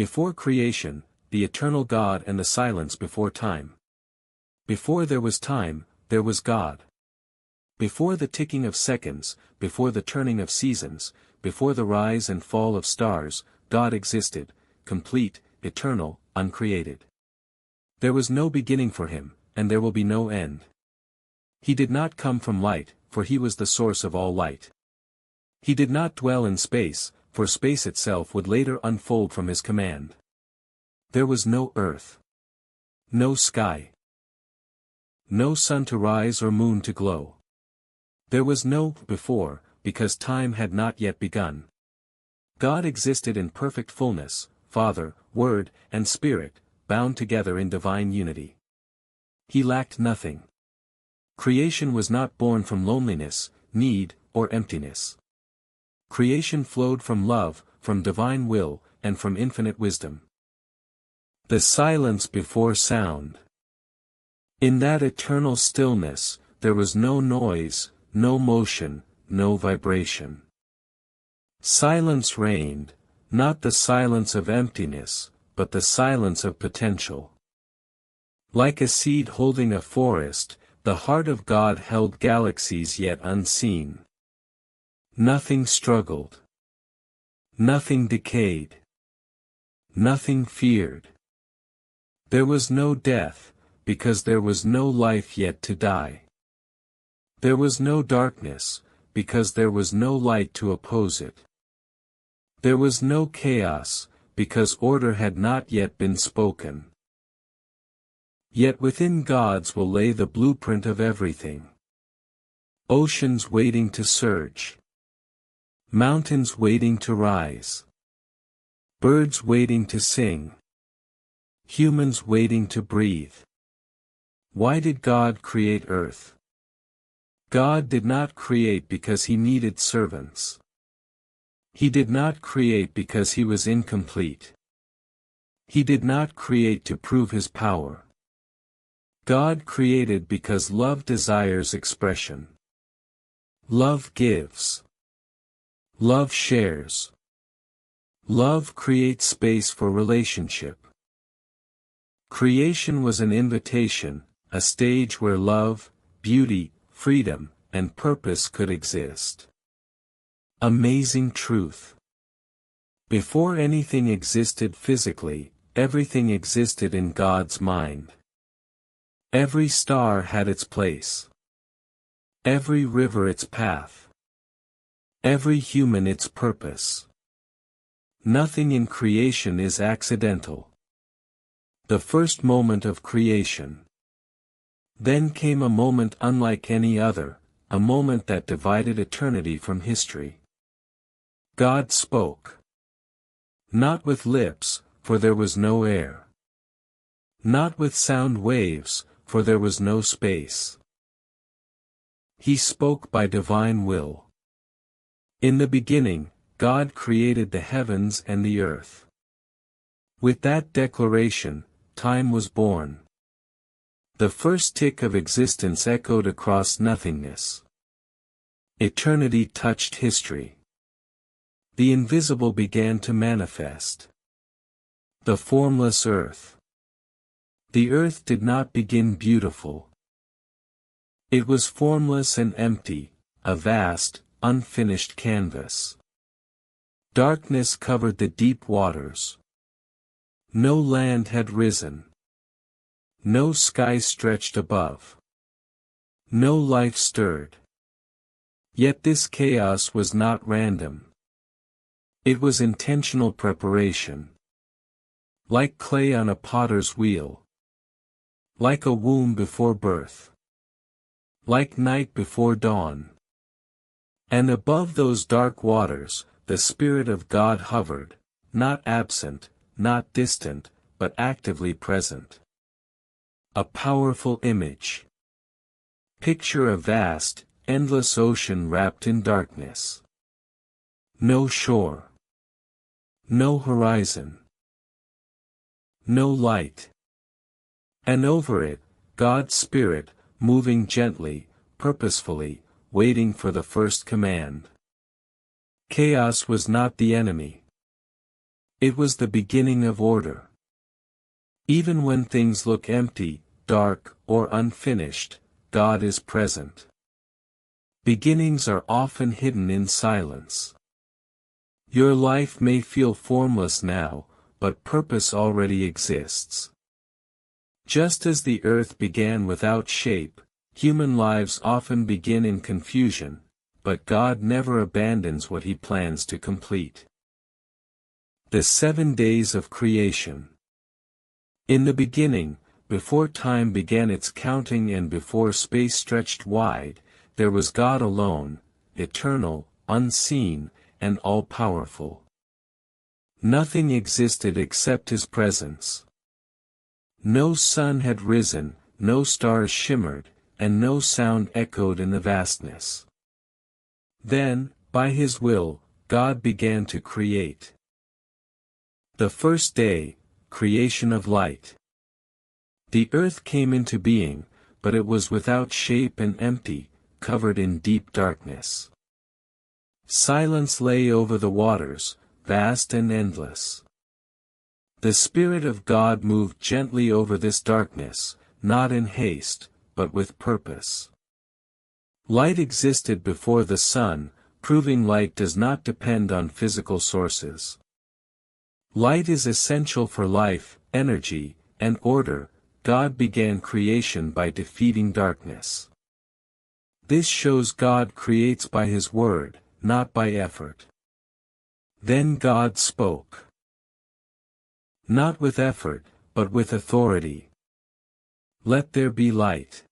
Before creation, the eternal God and the silence before time. Before there was time, there was God. Before the ticking of seconds, before the turning of seasons, before the rise and fall of stars, God existed, complete, eternal, uncreated. There was no beginning for him, and there will be no end. He did not come from light, for he was the source of all light. He did not dwell in space, for space itself would later unfold from his command. There was no earth. No sky. No sun to rise or moon to glow. There was no before, because time had not yet begun. God existed in perfect fullness, Father, Word, and Spirit, bound together in divine unity. He lacked nothing. Creation was not born from loneliness, need, or emptiness. Creation flowed from love, from divine will, and from infinite wisdom. The silence before sound. In that eternal stillness, there was no noise, no motion, no vibration. Silence reigned, not the silence of emptiness, but the silence of potential. Like a seed holding a forest, the heart of God held galaxies yet unseen. Nothing struggled. Nothing decayed. Nothing feared. There was no death, because there was no life yet to die. There was no darkness, because there was no light to oppose it. There was no chaos, because order had not yet been spoken. Yet within God's will lay the blueprint of everything. Oceans waiting to surge. Mountains waiting to rise. Birds waiting to sing. Humans waiting to breathe. Why did God create earth? God did not create because he needed servants. He did not create because he was incomplete. He did not create to prove his power. God created because love desires expression. Love gives. Love shares. Love creates space for relationship. Creation was an invitation, a stage where love, beauty, freedom, and purpose could exist. Amazing truth. Before anything existed physically, everything existed in God's mind. Every star had its place. Every river its path. Every human its purpose. Nothing in creation is accidental. The first moment of creation. Then came a moment unlike any other, a moment that divided eternity from history. God spoke. Not with lips, for there was no air. Not with sound waves, for there was no space. He spoke by divine will. In the beginning, God created the heavens and the earth. With that declaration, time was born. The first tick of existence echoed across nothingness. Eternity touched history. The invisible began to manifest. The formless earth. The earth did not begin beautiful. It was formless and empty, a vast, unfinished canvas. Darkness covered the deep waters. No land had risen. No sky stretched above. No life stirred. Yet this chaos was not random. It was intentional preparation. Like clay on a potter's wheel. Like a womb before birth. Like night before dawn. And above those dark waters, the Spirit of God hovered, not absent, not distant, but actively present. A powerful image. Picture a vast, endless ocean wrapped in darkness. No shore. No horizon. No light. And over it, God's Spirit, moving gently, purposefully, waiting for the first command. Chaos was not the enemy. It was the beginning of order. Even when things look empty, dark, or unfinished, God is present. Beginnings are often hidden in silence. Your life may feel formless now, but purpose already exists. Just as the earth began without shape, human lives often begin in confusion, but God never abandons what He plans to complete. The 7 days of creation. In the beginning, before time began its counting and before space stretched wide, there was God alone, eternal, unseen, and all-powerful. Nothing existed except His presence. No sun had risen, no stars shimmered, and no sound echoed in the vastness. Then, by His will, God began to create. The first day, creation of light. The earth came into being, but it was without shape and empty, covered in deep darkness. Silence lay over the waters, vast and endless. The Spirit of God moved gently over this darkness, not in haste, but with purpose. Light existed before the sun, proving light does not depend on physical sources. Light is essential for life, energy, and order. God began creation by defeating darkness. This shows God creates by His word, not by effort. Then God spoke. Not with effort, but with authority. Let there be light.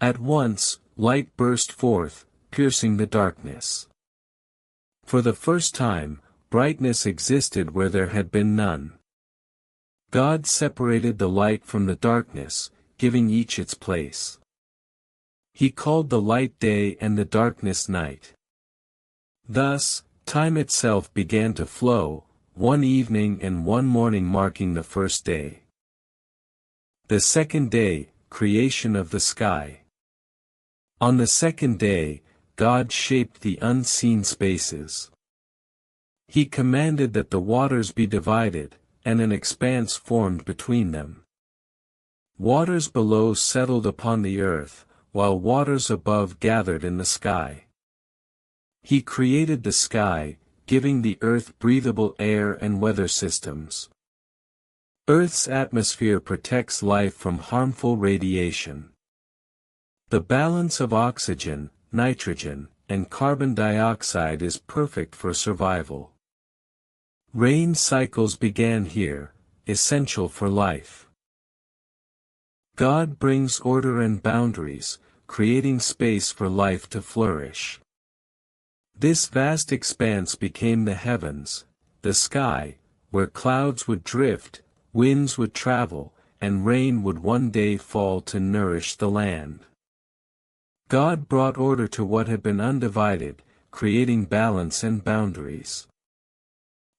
At once, light burst forth, piercing the darkness. For the first time, brightness existed where there had been none. God separated the light from the darkness, giving each its place. He called the light day and the darkness night. Thus, time itself began to flow, one evening and one morning marking the first day. The second day, creation of the sky. On the second day, God shaped the unseen spaces. He commanded that the waters be divided, and an expanse formed between them. Waters below settled upon the earth, while waters above gathered in the sky. He created the sky, giving the earth breathable air and weather systems. Earth's atmosphere protects life from harmful radiation. The balance of oxygen, nitrogen, and carbon dioxide is perfect for survival. Rain cycles began here, essential for life. God brings order and boundaries, creating space for life to flourish. This vast expanse became the heavens, the sky, where clouds would drift, winds would travel, and rain would one day fall to nourish the land. God brought order to what had been undivided, creating balance and boundaries.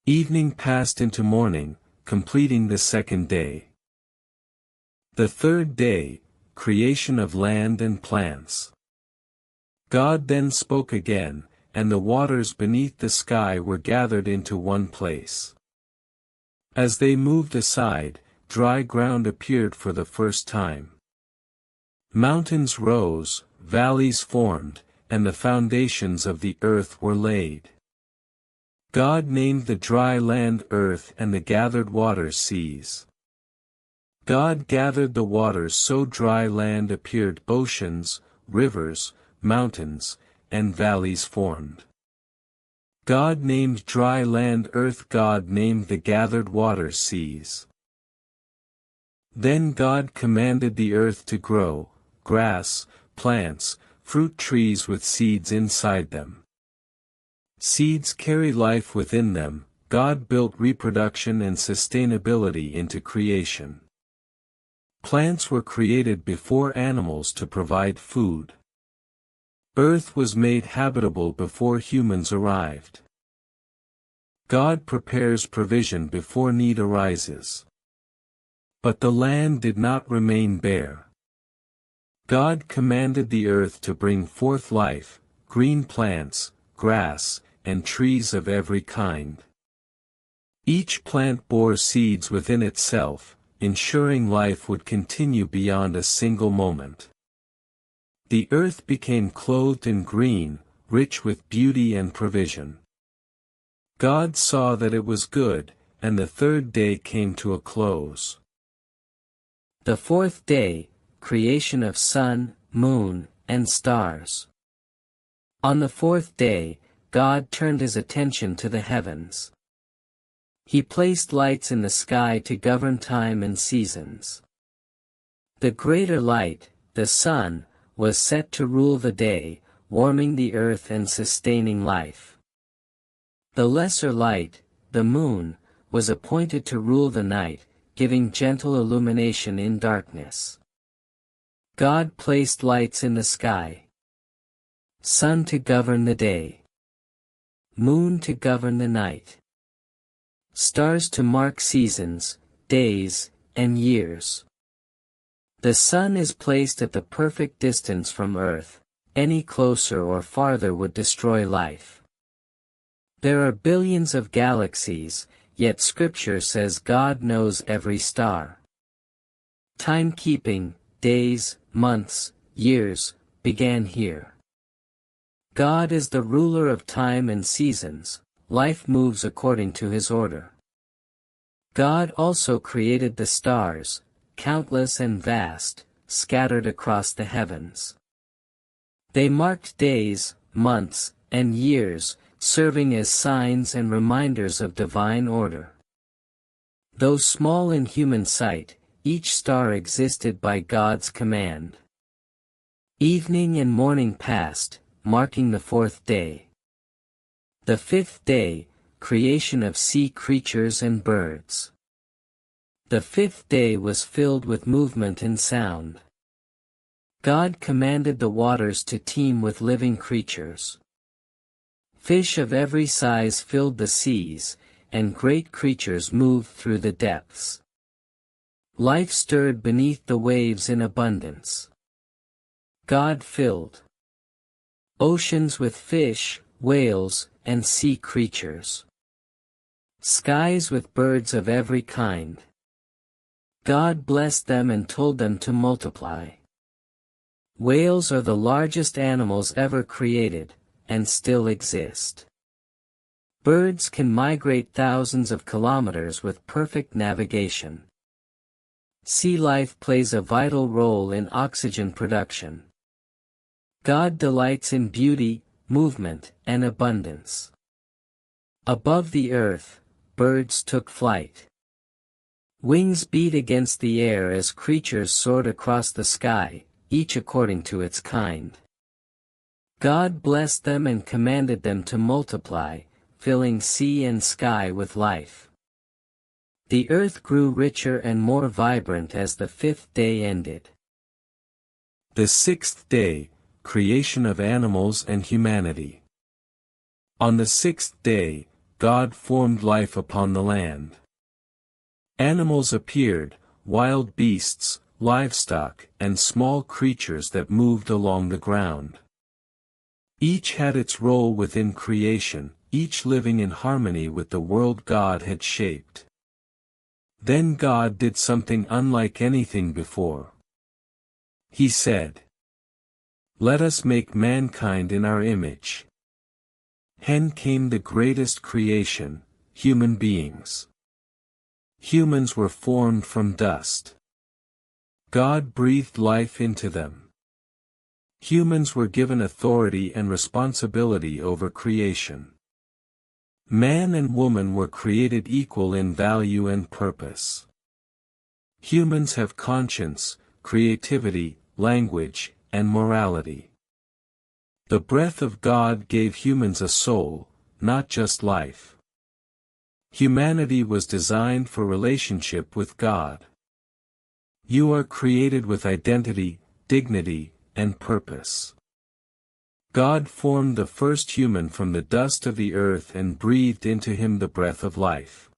Evening passed into morning, completing the second day. The third day, creation of land and plants. God then spoke again, and the waters beneath the sky were gathered into one place. As they moved aside, dry ground appeared for the first time. Mountains rose, valleys formed, and the foundations of the earth were laid. God named the dry land earth and the gathered waters seas. God gathered the waters so dry land appeared oceans, rivers, mountains, and valleys formed. God named dry land earth. God named the gathered waters seas. Then God commanded the earth to grow, grass, plants, fruit trees with seeds inside them. Seeds carry life within them. God built reproduction and sustainability into creation. Plants were created before animals to provide food. Earth was made habitable before humans arrived. God prepares provision before need arises. But the land did not remain bare. God commanded the earth to bring forth life, green plants, grass, and trees of every kind. Each plant bore seeds within itself, ensuring life would continue beyond a single moment. The earth became clothed in green, rich with beauty and provision. God saw that it was good, and the third day came to a close. The fourth day, creation of sun, moon, and stars. On the fourth day, God turned his attention to the heavens. He placed lights in the sky to govern time and seasons. The greater light, the sun, was set to rule the day, warming the earth and sustaining life. The lesser light, the moon, was appointed to rule the night, giving gentle illumination in darkness. God placed lights in the sky. Sun to govern the day. Moon to govern the night. Stars to mark seasons, days, and years. The sun is placed at the perfect distance from Earth. Any closer or farther would destroy life. There are billions of galaxies, yet Scripture says God knows every star. Timekeeping, days, months, years, began here. God is the ruler of time and seasons. Life moves according to his order. God also created the stars, countless and vast, scattered across the heavens. They marked days, months, and years, serving as signs and reminders of divine order. Though small in human sight, each star existed by God's command. Evening and morning passed, marking the fourth day. The fifth day, creation of sea creatures and birds. The fifth day was filled with movement and sound. God commanded the waters to teem with living creatures. Fish of every size filled the seas, and great creatures moved through the depths. Life stirred beneath the waves in abundance. God filled oceans with fish, whales, and sea creatures. Skies with birds of every kind. God blessed them and told them to multiply. Whales are the largest animals ever created, and still exist. Birds can migrate thousands of kilometers with perfect navigation. Sea life plays a vital role in oxygen production. God delights in beauty, movement, and abundance. Above the earth, birds took flight. Wings beat against the air as creatures soared across the sky, each according to its kind. God blessed them and commanded them to multiply, filling sea and sky with life. The earth grew richer and more vibrant as the fifth day ended. The sixth day, creation of animals and humanity. On the sixth day, God formed life upon the land. Animals appeared, wild beasts, livestock, and small creatures that moved along the ground. Each had its role within creation, each living in harmony with the world God had shaped. Then God did something unlike anything before. He said, "Let us make mankind in our image." Then came the greatest creation, human beings. Humans were formed from dust. God breathed life into them. Humans were given authority and responsibility over creation. Man and woman were created equal in value and purpose. Humans have conscience, creativity, language, and morality. The breath of God gave humans a soul, not just life. Humanity was designed for relationship with God. You are created with identity, dignity, and purpose. God formed the first human from the dust of the earth and breathed into him the breath of life.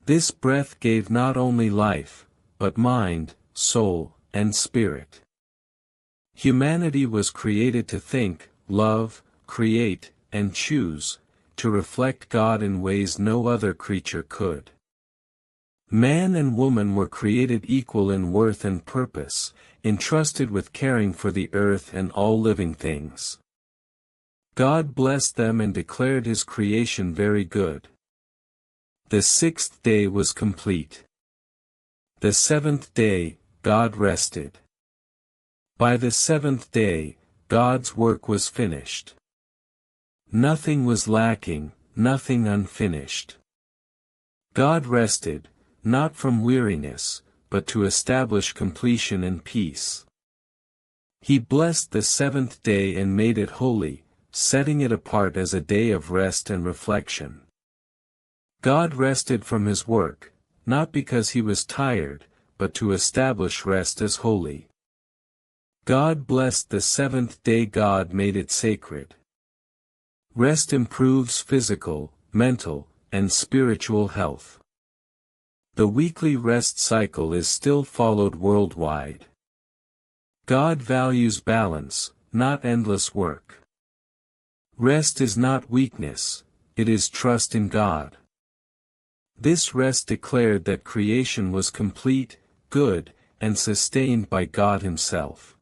This breath gave not only life, but mind, soul, and spirit. Humanity was created to think, love, create, and choose, to reflect God in ways no other creature could. Man and woman were created equal in worth and purpose, entrusted with caring for the earth and all living things. God blessed them and declared his creation very good. The sixth day was complete. The seventh day, God rested. By the seventh day, God's work was finished. Nothing was lacking, nothing unfinished. God rested, not from weariness, but to establish completion and peace. He blessed the seventh day and made it holy, setting it apart as a day of rest and reflection. God rested from his work, not because he was tired, but to establish rest as holy. God blessed the seventh day. God made it sacred. Rest improves physical, mental, and spiritual health. The weekly rest cycle is still followed worldwide. God values balance, not endless work. Rest is not weakness, it is trust in God. This rest declared that creation was complete, good, and sustained by God himself.